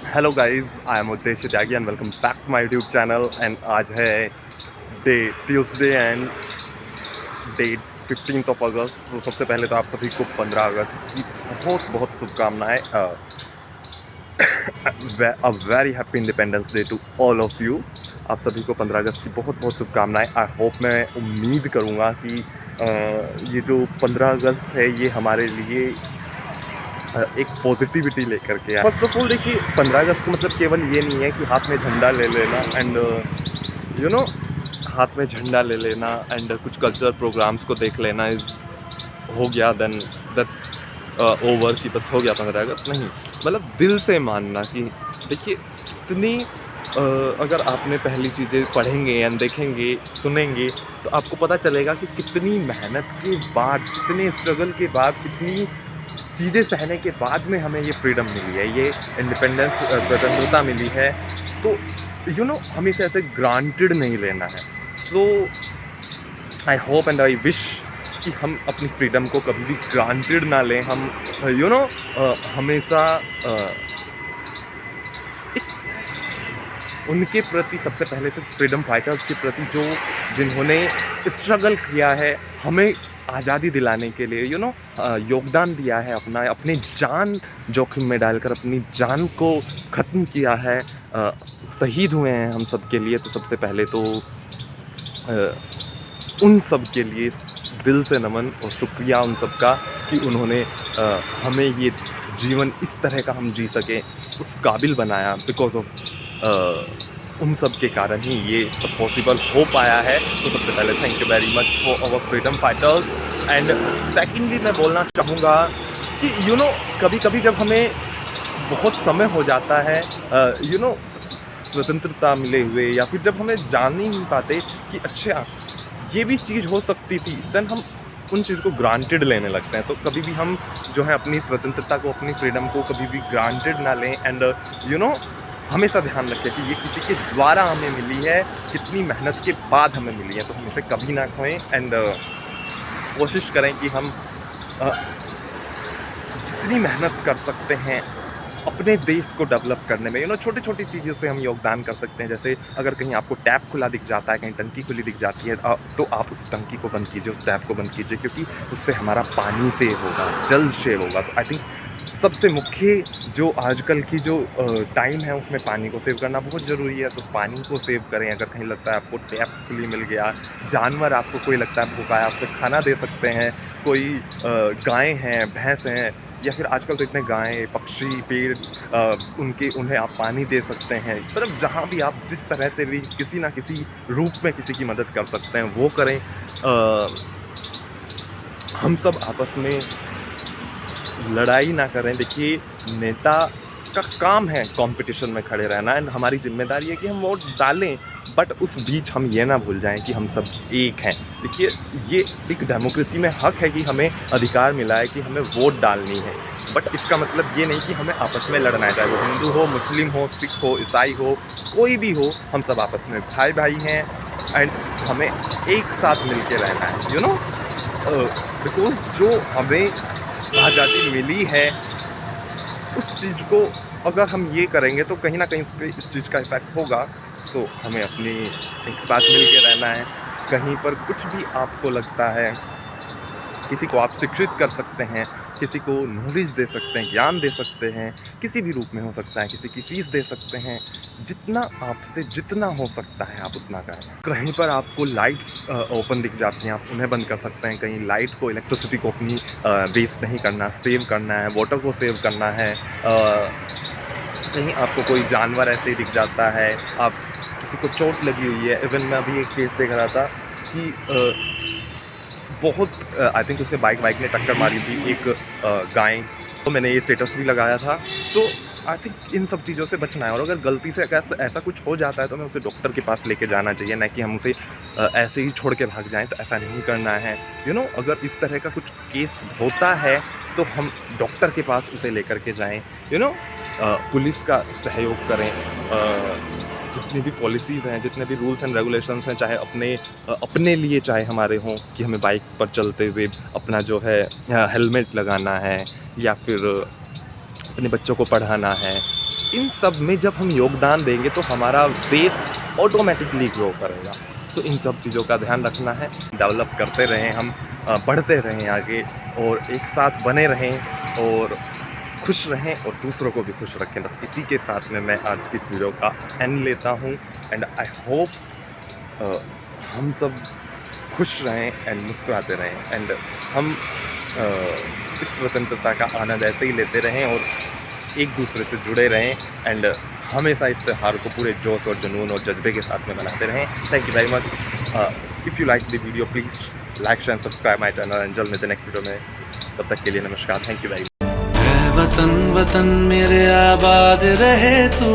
Hello guys, I am Uddeshya Tyagi and welcome back to my YouTube channel. And आज है day Tuesday and date 15 of August. तो सबसे पहले तो आप सभी को 15 अगस्त की बहुत बहुत शुभकामनाएं। A very happy Independence Day to all of you. आप सभी को 15 अगस्त की बहुत बहुत शुभकामनाएं। आई होप, मैं उम्मीद करूँगा कि ये जो 15 अगस्त है ये हमारे लिए एक पॉजिटिविटी लेकर के आए। फर्स्ट ऑफ ऑल देखिए, 15 अगस्त का मतलब केवल ये नहीं है कि हाथ में झंडा ले लेना एंड यू नो हाथ में झंडा ले लेना एंड कुछ कल्चरल प्रोग्राम्स को देख लेना इज हो गया, देन दैट्स ओवर कि बस हो गया 15 अगस्त। नहीं, मतलब दिल से मानना कि देखिए इतनी अगर आपने पहली चीज़ें पढ़ेंगे एंड देखेंगे सुनेंगे तो आपको पता चलेगा कि कितनी मेहनत के बाद, कितने स्ट्रगल के बाद, कितनी चीज़ें सहने के बाद में हमें ये फ्रीडम मिली है, ये इंडिपेंडेंस, स्वतंत्रता मिली है। तो हमें इसे ऐसे ग्रांटेड नहीं लेना है। So I hope and I wish कि हम अपनी फ्रीडम को कभी भी ग्रांटेड ना लें। हम हमेशा उनके प्रति, सबसे पहले तो फ्रीडम फाइटर्स के प्रति जो जिन्होंने स्ट्रगल किया है हमें आज़ादी दिलाने के लिए, योगदान दिया है, अपनी जान जोखिम में डालकर अपनी जान को ख़त्म किया है, शहीद हुए हैं हम सब के लिए। तो सबसे पहले तो उन सब के लिए दिल से नमन और शुक्रिया उन सब का कि उन्होंने हमें ये जीवन इस तरह का हम जी सकें उस काबिल बनाया। बिकॉज ऑफ उन सब के कारण ही ये सब पॉसिबल हो पाया है। तो सबसे पहले thank you very much for our freedom fighters. And secondly मैं बोलना चाहूँगा कि कभी कभी जब हमें बहुत समय हो जाता है स्वतंत्रता मिले हुए, या फिर जब हमें जान ही नहीं पाते कि अच्छा ये भी चीज़ हो सकती थी, देन हम उन चीज़ को ग्रांटेड लेने लगते हैं। तो कभी भी हम जो है अपनी स्वतंत्रता को, अपनी फ्रीडम को कभी भी ग्रांटेड ना लें। एंड हमेशा ध्यान रखें कि ये किसी के द्वारा हमें मिली है, कितनी मेहनत के बाद हमें मिली है। तो हम इसे कभी ना खोएं एंड कोशिश करें कि हम जितनी मेहनत कर सकते हैं अपने देश को डेवलप करने में, छोटी छोटी चीज़ों से हम योगदान कर सकते हैं। जैसे अगर कहीं आपको टैप खुला दिख जाता है, कहीं टंकी खुली दिख जाती है, तो आप उस टंकी को बंद कीजिए, उस टैप को बंद कीजिए, क्योंकि उससे हमारा पानी सेव होगा, जल सेव होगा। तो आई थिंक सबसे मुख्य जो आजकल की जो टाइम है उसमें पानी को सेव करना बहुत ज़रूरी है। तो पानी को सेव करें। अगर कहीं लगता है आपको टैप खुली मिल गया, जानवर आपको कोई लगता है भूखा है, आपसे खाना दे सकते हैं, कोई गाय हैं, भैंस हैं, या फिर आजकल तो इतने गाय, पक्षी, पेड़, उन्हें आप पानी दे सकते हैं। मतलब जहाँ भी आप जिस तरह से भी किसी ना किसी रूप में किसी की मदद कर सकते हैं वो करें। हम सब आपस में लड़ाई ना करें। देखिए, नेता का काम है कंपटीशन में खड़े रहना, एंड हमारी जिम्मेदारी है कि हम वोट डालें, बट उस बीच हम ये ना भूल जाएं कि हम सब एक हैं। देखिए, ये एक डेमोक्रेसी में हक है कि हमें अधिकार मिला है कि हमें वोट डालनी है, बट इसका मतलब ये नहीं कि हमें आपस में लड़ना है। चाहे वो हिंदू हो, मुस्लिम हो, सिख हो, ईसाई हो, कोई भी हो, हम सब आपस में भाई भाई हैं एंड हमें एक साथ मिल के रहना है। बिकॉज जो हमें आज़ादी मिली है उस चीज़ को अगर हम ये करेंगे तो कहीं ना कहीं उस पर इस चीज़ का इफेक्ट होगा। सो हमें अपनी एक साथ मिल के रहना है। कहीं पर कुछ भी आपको लगता है, किसी को आप शिक्षित कर सकते हैं, किसी को नॉलेज दे सकते हैं, ज्ञान दे सकते हैं, किसी भी रूप में हो सकता है, किसी की फीस दे सकते हैं। जितना आपसे जितना हो सकता है आप उतना करें। कहीं पर आपको लाइट्स ओपन दिख जाती हैं, आप उन्हें बंद कर सकते हैं। कहीं लाइट को, इलेक्ट्रिसिटी को अपनी वेस्ट नहीं करना, सेव करना है, वाटर को सेव करना है। कहीं आपको कोई जानवर ऐसे ही दिख जाता है, आप किसी को चोट लगी हुई है। इवन मैं अभी एक केस देख रहा था कि बहुत आई थिंक उसने बाइक ने टक्कर मारी थी एक गाय। तो मैंने ये स्टेटस भी लगाया था। तो आई थिंक इन सब चीज़ों से बचना है, और अगर गलती से ऐसा कुछ हो जाता है तो हमें उसे डॉक्टर के पास लेके जाना चाहिए, ना कि हम उसे ऐसे ही छोड़ के भाग जाएं। तो ऐसा नहीं करना है। अगर इस तरह का कुछ केस होता है तो हम डॉक्टर के पास उसे लेकर के जाएं। पुलिस का सहयोग करें। जितनी भी पॉलिसीज़ हैं, जितने भी रूल्स एंड रेगुलेशंस हैं, चाहे अपने लिए चाहे हमारे हों, कि हमें बाइक पर चलते हुए अपना जो है हेलमेट लगाना है, या फिर अपने बच्चों को पढ़ाना है, इन सब में जब हम योगदान देंगे तो हमारा देश ऑटोमेटिकली ग्रो करेगा। सो इन सब चीज़ों का ध्यान रखना है, डेवलप करते रहें हम, बढ़ते रहें आगे और एक साथ बने रहें और खुश रहें और दूसरों को भी खुश रखें। बस इसी के साथ में मैं आज की इस वीडियो का एंड लेता हूँ एंड आई होप हम सब खुश रहें एंड मुस्कुराते रहें एंड हम इस स्वतंत्रता का आनंद ऐसे ही लेते रहें और एक दूसरे से जुड़े रहें एंड हमेशा इस त्यौहार को पूरे जोश और जुनून और जज्बे के साथ में मनाते रहें। Thank you very much. If you like the video please like share subscribe my channel and जल्द मिलते नेक्स्ट वीडियो में। तब तक के लिए नमस्कार। Thank you very much. वतन वतन मेरे आबाद रहे तू।